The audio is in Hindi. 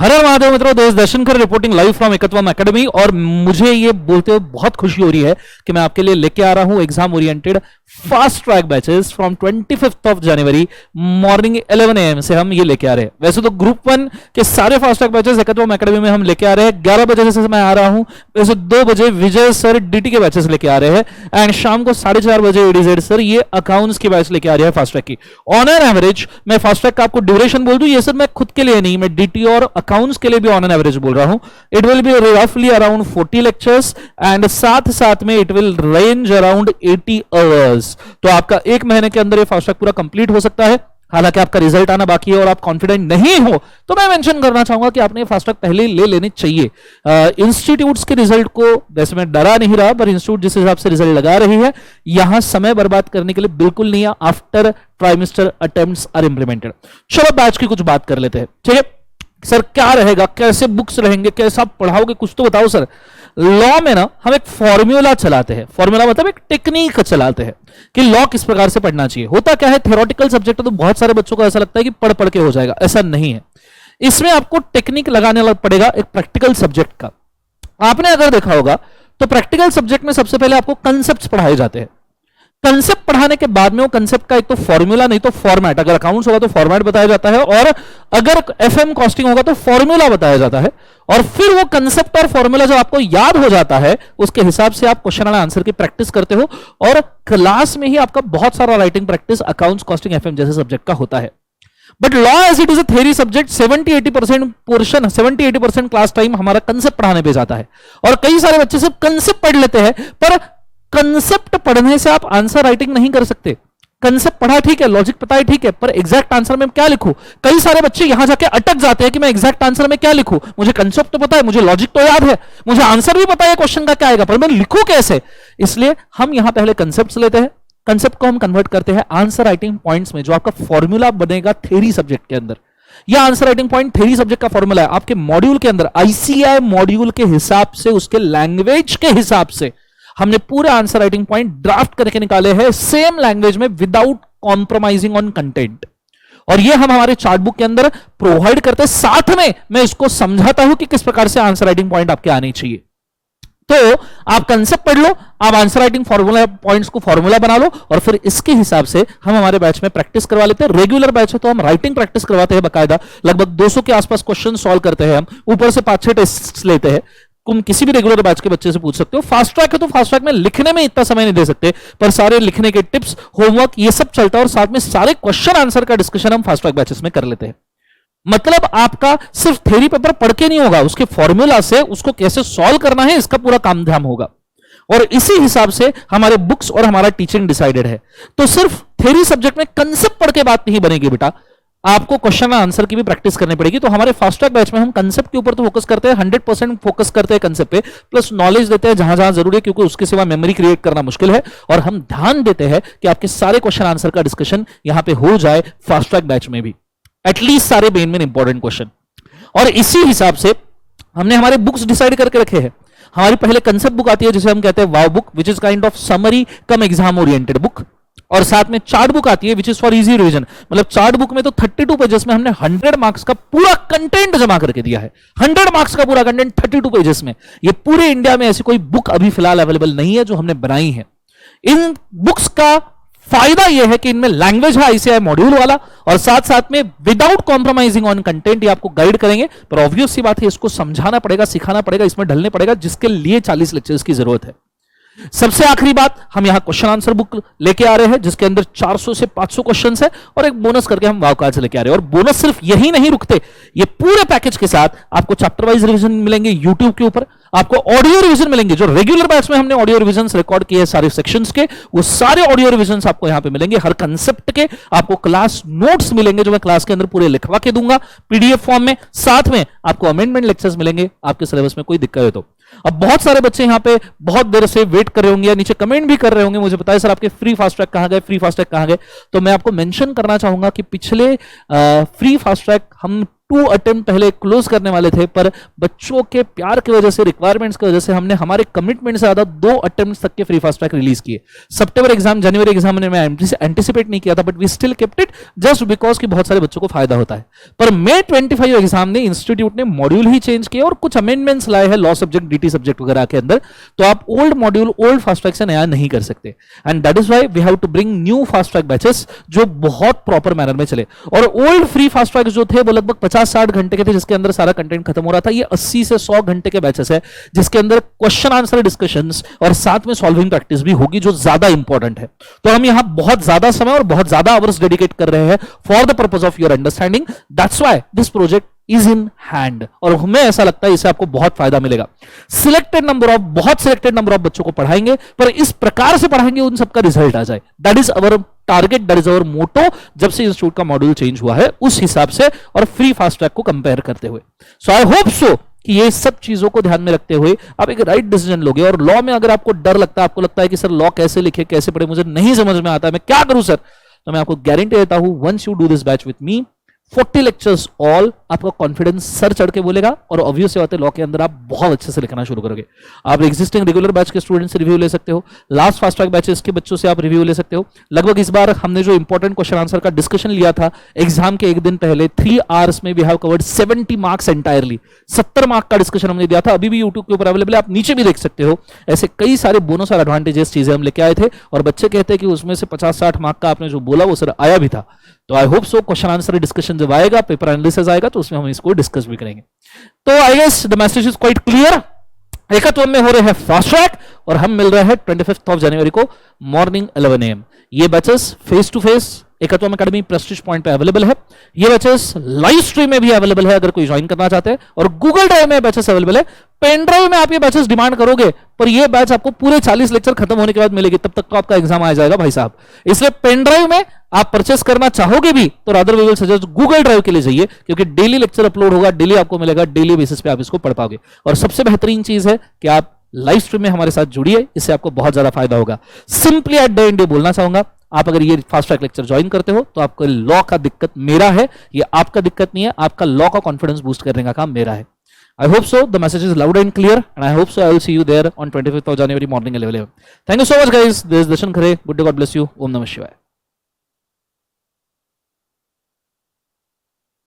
हर हर महादेव मित्रों, देश दर्शन कर रिपोर्टिंग लाइव फ्रॉम एकत्वम एकेडमी। और मुझे ये बोलते हुए बहुत खुशी हो रही है कि मैं आपके लिए लेके आ रहा हूं exam oriented fast track batches from 25 of January morning 11 AM से हम ये लेके आ रहे हैं। वैसे तो ग्रुप 1 के सारे फास्ट ट्रैक बैचेस एकत्वम एकेडमी में हम लेके आ रहे हैं। 11 बजे से मैं आ रहा हूं, वैसे 2 बजे विजय सर डीटी के बैचेस लेके आ रहे हैं एंड शाम को 4:30 बजे एडीजेड सर ये अकाउंट्स की बैच लेके आ रहे हैं फास्ट ट्रैक की। ऑन एन एवरेज मैं फास्ट ट्रैक का आपको ड्यूरेशन बोल दूं, ये सब मैं खुद के लिए नहीं, मैं डीटी और अकाउंट्स के लिए भी ऑन एन एवरेज बोल रहा हूं। इट विल बी रफली अराउंड 40 लेक्चर्स एंड साथ में it will range around 80 hours. तो आपका 1 महीने के अंदर ये फास्ट ट्रैक पूरा कंप्लीट हो सकता है। हालांकि आपका रिजल्ट आना बाकी है और आप कॉन्फिडेंट नहीं हो तो मैं मेंशन करना चाहूंगा कि आपने फास्ट ट्रैक पहले ले लेनी चाहिए। इंस्टीट्यूट्स के रिजल्ट को वैसे मैं डरा नहीं रहा, पर इंस्टीट्यूट जिस हिसाब से रिजल्ट लगा रही है यहां समय बर्बाद करने के लिए बिल्कुल नहीं है। After trimester attempts are implemented. चलो बैच की कुछ बात कर लेते हैं, ठीक है सर? क्या रहेगा, कैसे बुक्स रहेंगे, कैसा पढ़ाओगे, कुछ तो बताओ सर। लॉ में ना हम एक फॉर्मूला चलाते हैं, फॉर्मूला मतलब एक टेक्निक चलाते हैं कि लॉ किस प्रकार से पढ़ना चाहिए। होता क्या है, थ्योरेटिकल सब्जेक्ट तो बहुत सारे बच्चों को ऐसा लगता है कि पढ़ पढ़ के हो जाएगा, ऐसा नहीं है। इसमें आपको टेक्निक लगाने पड़ेगा एक प्रैक्टिकल सब्जेक्ट का। आपने अगर देखा होगा तो प्रैक्टिकल सब्जेक्ट में सबसे पहले आपको कंसेप्ट पढ़ाए जाते हैं। कंसेप्ट पढ़ाने के बाद में वो कंसेप्ट का एक तो फॉर्मूला नहीं तो फॉर्मेट, अगर अकाउंट्स होगा तो फॉर्मेट बताया जाता है और अगर एफएम कॉस्टिंग होगा तो फॉर्मूला बताया जाता है। और फिर वो कंसेप्ट और फॉर्मूला जब आपको याद हो जाता है उसके हिसाब से आप क्वेश्चन एंड आंसर की प्रैक्टिस करते हो। और क्लास में ही आपका बहुत सारा writing practice accounts, costing, FM जैसे सब्जेक्ट का होता है। But law as it is a theory subject 70-80% portion, 70-80% class time हमारा कंसेप्ट पढ़ाने पे जाता है। और कई सारे बच्चे सिर्फ कंसेप्ट पढ़ लेते हैं, पर कंसेप्ट पढ़ने से आप आंसर राइटिंग नहीं कर सकते। कंसेप्ट पढ़ा ठीक है, लॉजिक पता है ठीक है, पर एग्जैक्ट आंसर में क्या लिखूं? कई सारे बच्चे यहां जाके अटक जाते हैं कि मैं एग्जैक्ट आंसर में क्या लिखूं। मुझे कंसेप्ट तो पता है, मुझे लॉजिक तो याद है, मुझे आंसर भी पता है क्वेश्चन का क्या आएगा, पर मैं लिखूं कैसे? इसलिए हम यहां पहले कंसेप्ट लेते हैं, कंसेप्ट को हम कन्वर्ट करते हैं आंसर राइटिंग पॉइंट्स में, जो आपका फॉर्मूला बनेगा थ्योरी सब्जेक्ट के अंदर। यह answer writing point theory subject का फॉर्मूला है। आपके मॉड्यूल के अंदर आईसीआई मॉड्यूल के हिसाब से, उसके लैंग्वेज के हिसाब से हमने पूरे आंसर राइटिंग पॉइंट ड्राफ्ट करके निकाले हैं सेम लैंग्वेज में विदाउट कॉम्प्रोमाइजिंग ऑन कंटेंट। और ये हम हमारे चार्ट बुक के अंदर प्रोवाइड करते हैं, साथ में मैं इसको समझाता हूं कि किस प्रकार से आंसर राइटिंग पॉइंट आपके आने चाहिए। तो आप कंसेप्ट पढ़ लो, आप आंसर राइटिंग फॉर्मूला पॉइंट्स को फॉर्मूला बना लो और फिर इसके हिसाब से हम हमारे बैच में प्रैक्टिस करवा लेते हैं। रेगुलर बैच है तो हम राइटिंग प्रैक्टिस करवाते हैं बकायदा, लगभग 200 के आसपास क्वेश्चन सॉल्व करते हैं हम, ऊपर से 5-6 टेस्ट लेते हैं। तुम किसी भी रेगुलर बैच के बच्चे से पूछ सकते हो। फास्ट ट्रैक है तो फास्ट ट्रैक में लिखने में इतना समय नहीं दे सकते, पर सारे लिखने के टिप्स, होमवर्क ये सब चलता है और साथ में सारे क्वेश्चन आंसर का डिस्कशन हम फास्ट ट्रैक बैचेस में कर लेते हैं। मतलब आपका सिर्फ थ्योरी पेपर पढ़ के नहीं होगा, उसके फॉर्मूला से उसको कैसे सॉल्व करना है इसका पूरा काम धाम होगा। और इसी हिसाब से हमारे बुक्स और हमारा टीचिंग डिसाइडेड है। तो सिर्फ थ्योरी सब्जेक्ट में कंसेप्ट पढ़ के बात नहीं बनेगी बेटा, आपको क्वेश्चन आंसर की भी प्रैक्टिस करनी पड़ेगी। तो हमारे फास्ट ट्रैक बैच में हम कंसेप्ट के ऊपर तो फोकस करते हैं, 100% फोकस करते हैं कंसेप्ट पे, प्लस नॉलेज देते हैं जहां जहां जरूरी है, क्योंकि उसके सिवा मेमोरी क्रिएट करना मुश्किल है। और हम ध्यान देते हैं कि आपके सारे क्वेश्चन आंसर का डिस्कशन यहां पे हो जाए फास्ट ट्रैक बैच में भी, एटलीस्ट सारे मेन इंपॉर्टेंट क्वेश्चन। और इसी हिसाब से हमने हमारे बुक्स डिसाइड करके रखे हैं। हमारी पहले कंसेप्ट बुक आती है जिसे हम कहते हैं wow book, which is kind of summary cum exam oriented book. और साथ में चार्ट बुक आती है which is for easy revision. मतलब चार्ट बुक में तो 32 पेजेस में हमने 100 मार्क्स का पूरा कंटेंट जमा करके दिया है। 100 मार्क्स का पूरा कंटेंट 32 पेजेस में। ये पूरे इंडिया में ऐसी कोई बुक अभी फिलहाल अवेलेबल नहीं है जो हमने बनाई है। इन बुक्स का फायदा यह है कि इनमें लैंग्वेज है आईसीआई मॉड्यूल वाला, और साथ साथ में विदाउट कॉम्प्रोमाइजिंग ऑन कंटेंट ये आपको गाइड करेंगे। पर ऑब्वियस सी बात है, इसको समझाना पड़ेगा, सिखाना पड़ेगा, इसमें ढलने पड़ेगा, जिसके लिए 40 लेक्चर्स की जरूरत है। सबसे आखिरी बात, हम यहां क्वेश्चन आंसर बुक लेके आ रहे हैं जिसके अंदर 400 से 500 क्वेश्चंस है और एक बोनस करके हम वाव कार्ड्स लेके आ रहे हैं। और बोनस सिर्फ यही नहीं रुकते, ये पूरे पैकेज के साथ आपको चैप्टर वाइज रिवीजन मिलेंगे यूट्यूब के ऊपर, आपको ऑडियो रिवीजन मिलेंगे। जो रेगुलर बैच में हमने ऑडियो रिवीजन रिकॉर्ड किए हैं सारे सेक्शंस के, वो सारे ऑडियो रिवीजन आपको यहां पे मिलेंगे। हर कंसेप्ट के आपको क्लास नोट्स मिलेंगे जो मैं क्लास के अंदर पूरे लिखवा के दूंगा पीडीएफ फॉर्म में। साथ में आपको अमेंडमेंट लेक्चर्स मिलेंगे आपके सिलेबस में कोई दिक्कत है तो। अब बहुत सारे बच्चे यहां पे बहुत देर से वेट कर रहे होंगे या नीचे कमेंट भी कर रहे होंगे, मुझे बताया सर आपके फ्री फास्ट ट्रैक कहां गए, फ्री फास्ट ट्रैक कहां गए। तो मैं आपको मेंशन करना चाहूंगा कि पिछले फ्री फास्ट ट्रैक हम 2 अटेम्प्ट पहले क्लोज करने वाले थे, पर बच्चों के प्यार की वजह से, रिक्वायरमेंट्स की वजह से हमने हमारे कमिटमेंट से ज्यादा 2 अटेम्प्ट तक के फ्री फास्ट ट्रैक रिलीज किए। सितंबर एग्जाम, जनवरी एग्जाम में मैं एंटिसिपेट नहीं किया था, but we still kept it just because कि बहुत सारे बच्चों को फायदा होता है। पर May 25 एग्जाम ने इंस्टीट्यूट ने मॉड्यूल ही चेंज किए और कुछ अमेंडमेंट्स लाए हैं लॉ सब्जेक्ट, डीटी सब्जेक्ट वगैरह के अंदर, तो आप old module old fast track से नया नहीं कर सकते। And that is why we have to bring new fast track batches जो बहुत प्रॉपर मैनर में चले। और ओल्ड फ्री फास्ट ट्रैक जो थे वो लगभग 50-60 घंटे के थे, जिसके अंदर सारा कंटेंट खत्म हो रहा था। ये 80 से 100 घंटे के बैचेस है, जिसके अंदर क्वेश्चन आंसर डिस्कशंस और साथ में सॉल्विंग प्रैक्टिस भी होगी, जो ज्यादा इंपॉर्टेंट है। तो हम यहां बहुत ज्यादा समय और बहुत ज्यादा आवर्स डेडिकेट कर रहे हैं for the purpose of your understanding. That's why this project is in hand, और हमें ऐसा लगता है इससे आपको बहुत फायदा मिलेगा। बहुत सिलेक्टेड नंबर ऑफ बच्चों को पढ़ाएंगे, पर इस प्रकार से पढ़ाएंगे उन सबका रिजल्ट आ जाए। That is our target, that is our motto. जब से इंस्टीट्यूट का मॉड्यूल चेंज हुआ है उस हिसाब से, और फ्री फास्ट ट्रैक को कंपेयर करते हुए। सो आई होप सो कि ये सब चीजों को ध्यान में रखते हुए आप एक राइट डिसीजन लोगे। और लॉ में अगर आपको डर लगता है, आपको लगता है कि सर लॉ कैसे लिखे, कैसे पढ़े, मुझे नहीं समझ में आता है, मैं क्या करूं सर, तो मैं आपको गारंटी देता हूं, once you do this batch with me, 40 lectures all, आपका कॉन्फिडेंस सर चढ़ के बोलेगा, और ऑब्वियस से बात है लॉ के अंदर आप बहुत अच्छे से लिखना शुरू करोगे। आप एग्जिस्टिंग रेगुलर बैच के स्टूडेंट से रिव्यू ले सकते हो, लास्ट फास्ट ट्रैक बैचेस के बच्चों से आप रिव्यू ले सकते हो। लगभग इस बार हमने जो इंपॉर्टेंट क्वेश्चन आंसर का डिस्कशन लिया था एग्जाम के एक दिन पहले, 3 आवर्स में we have covered 70 marks entirely. 70 mark का डिस्कशन हमने दिया था, अभी भी यूट्यूब के ऊपर अवेलेबल है, आप नीचे भी देख सकते हो। ऐसे कई सारे बोनस और एडवांटेजेस चीजें हम लेके आए थे, और बच्चे कहते हैं कि उसमें से 50-60 मार्क का आपने जो बोला वो सर आया भी था। तो I hope so question answer discussion जब आएगा, पेपर एनालिसिस आएगा, तो उसमें हम इसको डिस्कस भी करेंगे। तो I guess the message is quite clear. एकत्व में हो रहे हैं फास्ट ट्रैक, और हम मिल रहे हैं 25 जनवरी को मॉर्निंग 11 AM। ये batches face to face Ekatvam academy prestige point पे अवेलेबल है। ये बैचेस लाइव स्ट्रीम में भी अवेलेबल है अगर कोई ज्वाइन करना चाहते हैं, और गूगल ड्राइव में बैचेस अवेलेबल है। पेन ड्राइव में आप ये बैचेस डिमांड करोगे, पर ये बैच आपको पूरे 40 लेक्चर खत्म होने के बाद मिलेगी, तब तक तो आपका एग्जाम आ जाएगा भाई साहब। इसलिए पेन ड्राइव में आप परचेस करना चाहोगे भी तो rather we will suggest Google drive के लिए जाइए, क्योंकि डेली लेक्चर अपलोड होगा, डेली आपको मिलेगा, डेली बेसिस पे आप इसको पढ़ पाओगे। और सबसे बेहतरीन चीज है कि आप लाइव स्ट्रीम में हमारे साथ जुड़िए, इससे आपको बहुत ज्यादा फायदा होगा। सिंपली एट द एंड बोलना चाहूंगा, आप अगर ये फास्ट ट्रैक लेक्चर ज्वाइन करते हो तो आपको लॉ का दिक्कत मेरा है, ये आपका दिक्कत नहीं है, आपका लॉ का कॉन्फिडेंस बूस्ट करने का काम मेरा है। I hope so. The message is loud and clear, and I hope so. I will see you there on 25th of January morning 11 AM. Thank you so much, guys. This is Darshan Khare. Good day. God bless you. Om Namah Shivaya.